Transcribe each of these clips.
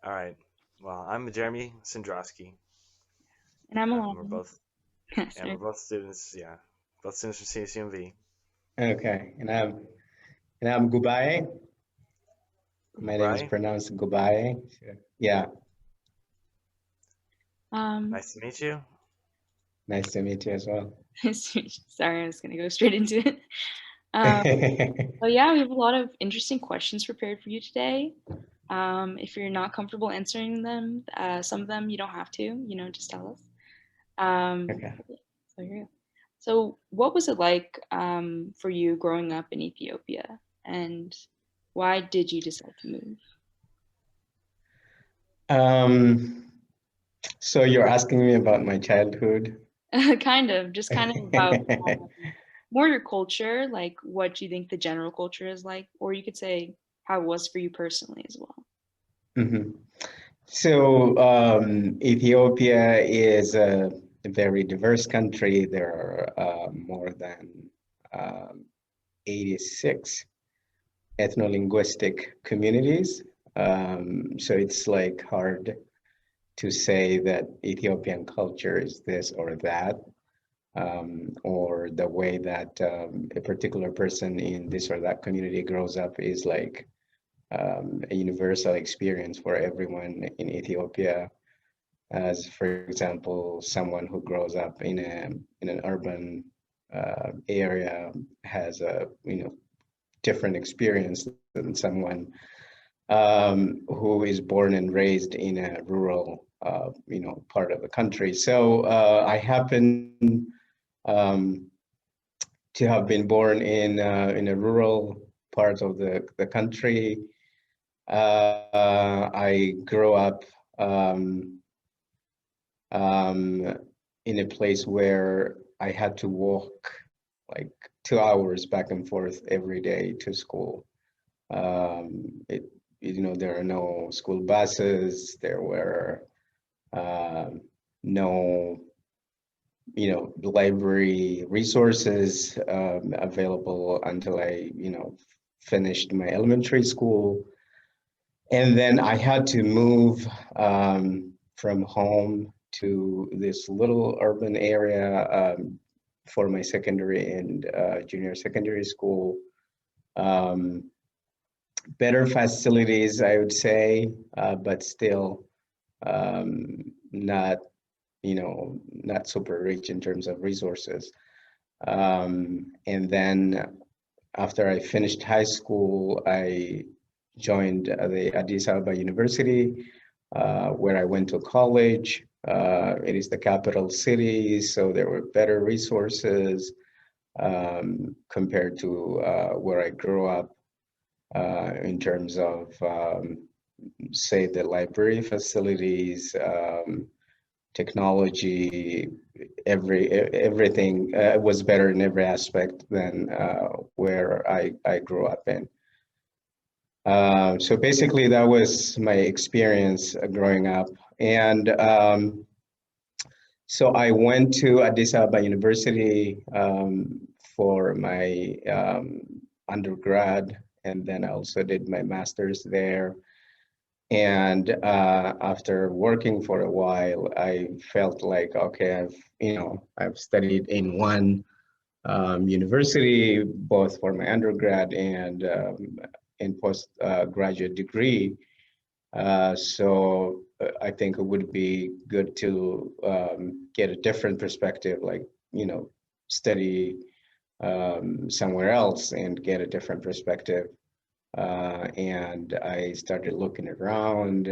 All right. Well, I'm Jeremy Sindrowski. And I'm We're Alani. both, and we're Sorry. both students. Yeah, both students from CCMV. Okay, and I'm Gubae. My name is Gubae, pronounced Gubae. Sure. Yeah, Um, nice to meet you. nice to meet you as well. sorry, I was gonna go straight into it. Um, but yeah, we have a lot of interesting questions prepared for you today. If you're not comfortable answering them, some of them you don't have to, just tell us. Okay. So here you go. So, what was it like for you growing up in Ethiopia, and why did you decide to move? Um, so you're asking me about my childhood? Just kind of about more your culture, like what do you think the general culture is like, or you could say how it was for you personally as well. Mhm. So Ethiopia is a very diverse country. There are more than um, 86 ethno-linguistic communities. So it's like hard to say that Ethiopian culture is this or that, or the way that a particular person in this or that community grows up is like a universal experience for everyone in Ethiopia. As for example, someone who grows up in an urban area has a different experience than someone who is born and raised in a rural, part of the country. So I happen um, to have been born in a rural part of the country. I grew up um, um, in a place where I had to walk like 2 hours back and forth every day to school. It, there are no school buses. There were um, no, library resources available until I, finished my elementary school. And then I had to move from home to this little urban area for my secondary and junior secondary school. Um, Better facilities, I would say, but still not, not super rich in terms of resources. And then after I finished high school, I joined the Addis Ababa University, where I went to college. It is the capital city, so there were better resources compared to where I grew up in terms of, say, the library facilities, technology, everything was better in every aspect than where I grew up in. So basically, that was my experience growing up. And so I went to Addis Ababa University for my undergrad, and then I also did my master's there. And after working for a while, I felt like, okay, I've studied in one university, both for my undergrad and in postgraduate degree. So I think it would be good to get a different perspective, like, study somewhere else and get a different perspective. And I started looking around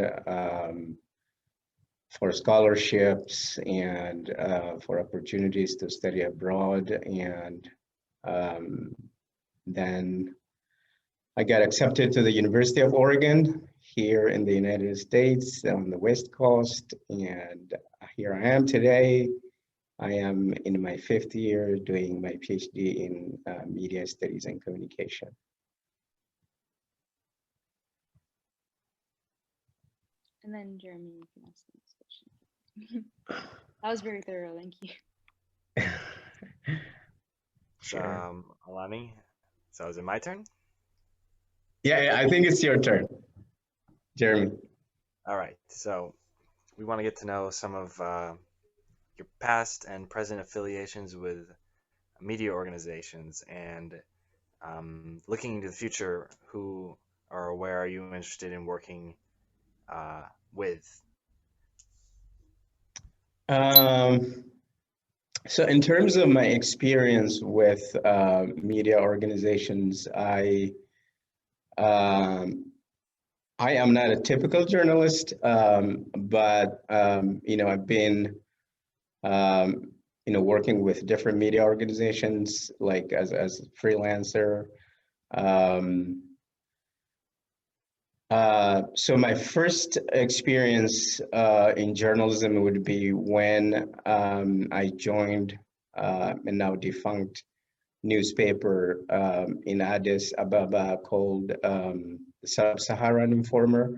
for scholarships and for opportunities to study abroad. And um, then I got accepted to the University of Oregon here in the United States on the West Coast. And here I am today. I am in my fifth year doing my PhD in media studies and communication. And then Jeremy, you can ask the next question. That was very thorough, thank you. So, Sure. Alani. So is it my turn? Yeah, I think it's your turn, Jeremy. All right. So we want to get to know some of your past and present affiliations with media organizations, and looking into the future, who or where are you interested in working with? Um, so in terms of my experience with media organizations, um, I am not a typical journalist, but I've been um, working with different media organizations, like as a freelancer. Um, so my first experience in journalism would be when I joined a now defunct newspaper in Addis Ababa called the Sub-Saharan Informer.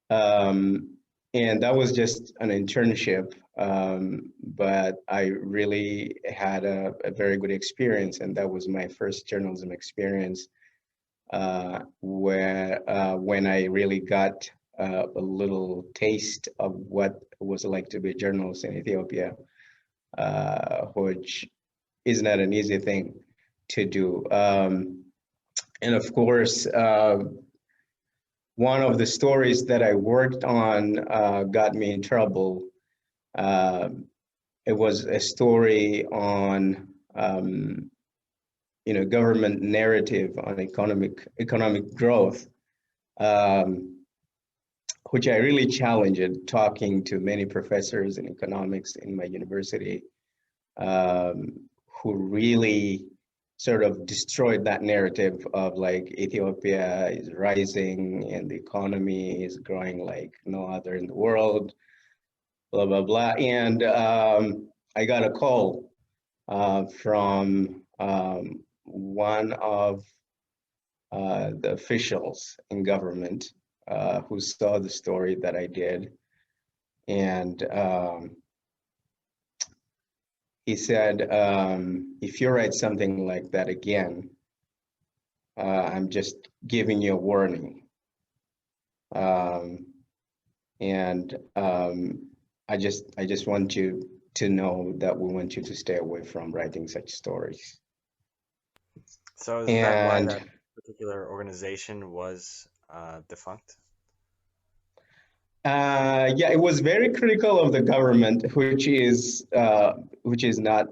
And that was just an internship, but I really had a very good experience, and that was my first journalism experience where when I really got a little taste of what it was like to be a journalist in Ethiopia, which is not an easy thing to do. And of course, one of the stories that I worked on got me in trouble. Uh, it was a story on government narrative on economic growth, um, which I really challenged talking to many professors in economics in my university, um, who really sort of destroyed that narrative of like Ethiopia is rising and the economy is growing like no other in the world, blah, blah, blah. And I got a call from one of the officials in government who saw the story that I did. And he said, if you write something like that again, I'm just giving you a warning. And I just want you to know that we want you to stay away from writing such stories. So is that why And that particular organization was defunct? yeah, it was very critical of the government, which is not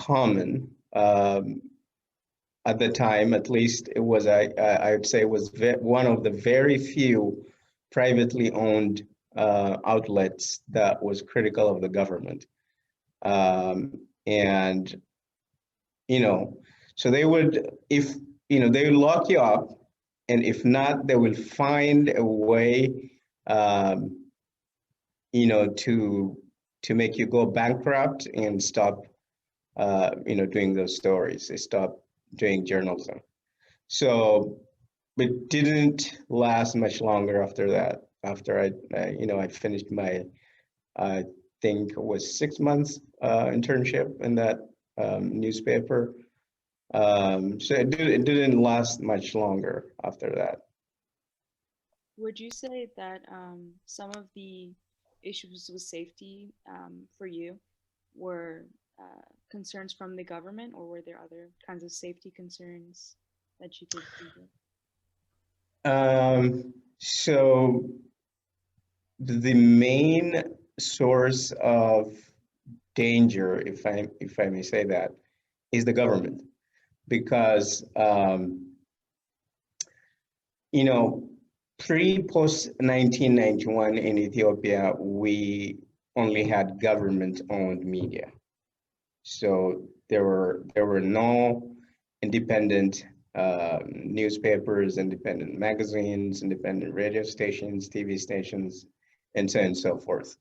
common at the time. At least it was. I would say it was one of the very few privately owned outlets that was critical of the government. And so they would, if they would lock you up, and if not, they will find a way, to make you go bankrupt and stop, doing those stories. They stop doing journalism. So it didn't last much longer after that. After I finished my, I think it was 6 months internship in that newspaper. So it didn't last much longer after that. Would you say that some of the issues with safety for you were concerns from the government, or were there other kinds of safety concerns that you could think of? So the main source of danger, if I may say that, is the government, because you know pre-post 1991 in Ethiopia, we only had government-owned media. So there were no independent newspapers, independent magazines, independent radio stations, TV stations, and so on and so forth.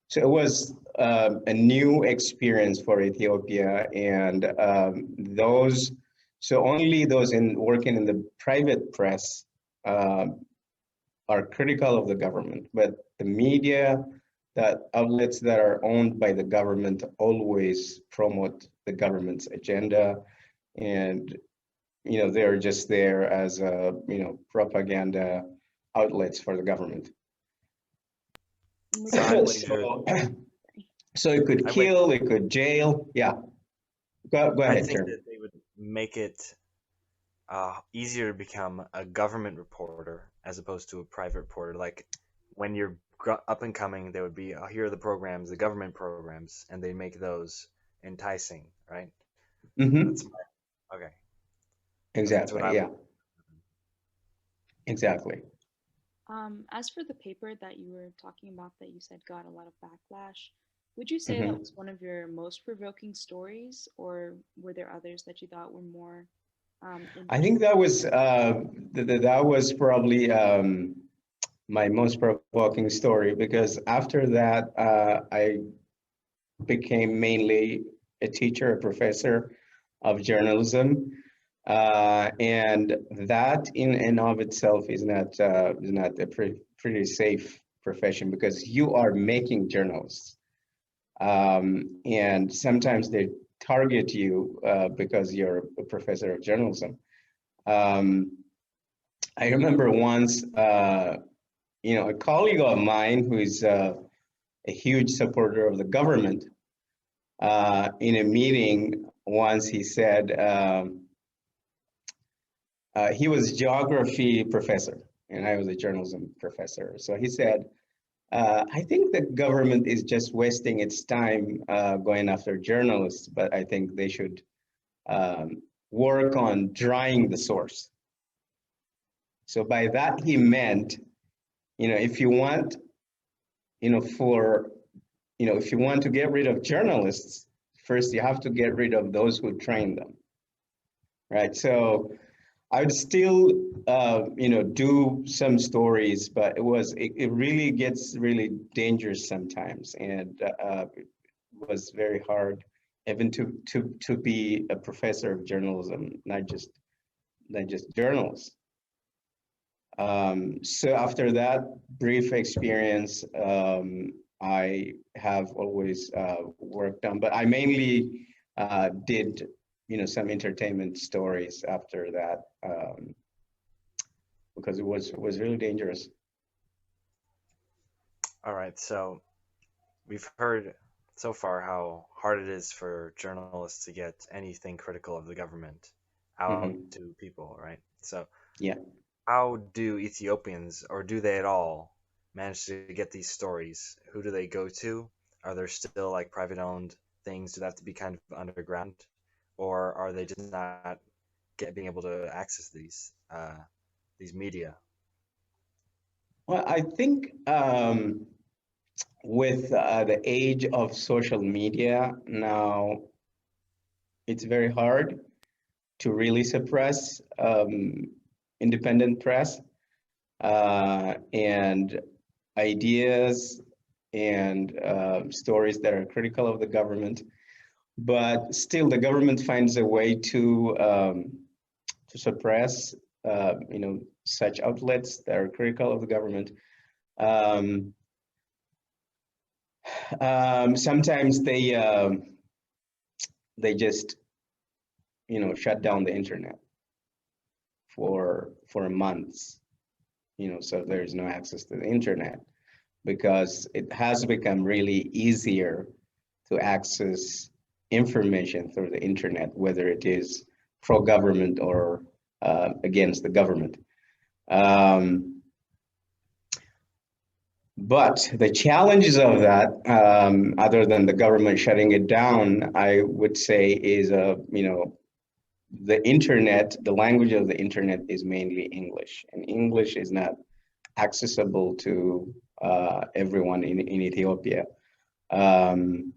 So it was a new experience for Ethiopia, and so only those working in the private press um, are critical of the government, but the media, that outlets that are owned by the government always promote the government's agenda, and they're just there as propaganda outlets for the government. And would So I you, wager. So it could I wager. kill, it could jail. Yeah, go I ahead, think Term. that they would make it easier to become a government reporter as opposed to a private reporter. Like when you're up and coming, there would be, here are the programs, the government programs, and they make those enticing, right? That's Mm-hmm. my, okay. That's what Exactly. I would. Yeah, exactly. as for the paper that you were talking about that you said got a lot of backlash, would you say that Mm-hmm. was one of your most provoking stories, or were there others that you thought were more I think interesting? that was that was probably my most provoking story because after that I became mainly a teacher, a professor of journalism, and that in and of itself is not a pretty safe profession because you are making journalists, and sometimes they target you because you're a professor of journalism. Um, I remember once, a colleague of mine who is a huge supporter of the government, in a meeting once he said he was a geography professor and I was a journalism professor. So he said, I think the government is just wasting its time going after journalists, but I think they should work on drying the source. So by that he meant, if you want, for, if you want to get rid of journalists, first you have to get rid of those who train them, right? So I would still, do some stories, but it really gets really dangerous sometimes, and it was very hard, even to be a professor of journalism, not just journalists. So after that brief experience, I have always worked on, but I mainly did, some entertainment stories after that, because it was really dangerous. All right, so we've heard so far how hard it is for journalists to get anything critical of the government out Hmm. to people, right? So Yeah. how do Ethiopians, or do they at all, manage to get these stories? Who do they go to? Are there still like private owned things? Do they have to be kind of underground, or are they just not being able to access these media? Well, I think with the age of social media now, it's very hard to really suppress independent press and ideas and stories that are critical of the government. But still, the government finds a way to suppress, such outlets that are critical of the government. Um, Sometimes they just, shut down the internet for months, so there's no access to the internet because it has become really easier to access information through the internet, whether it is pro-government or against the government. Um, but the challenges of that, other than the government shutting it down, I would say is, the internet, the language of the internet is mainly English, and English is not accessible to everyone in Ethiopia. Um,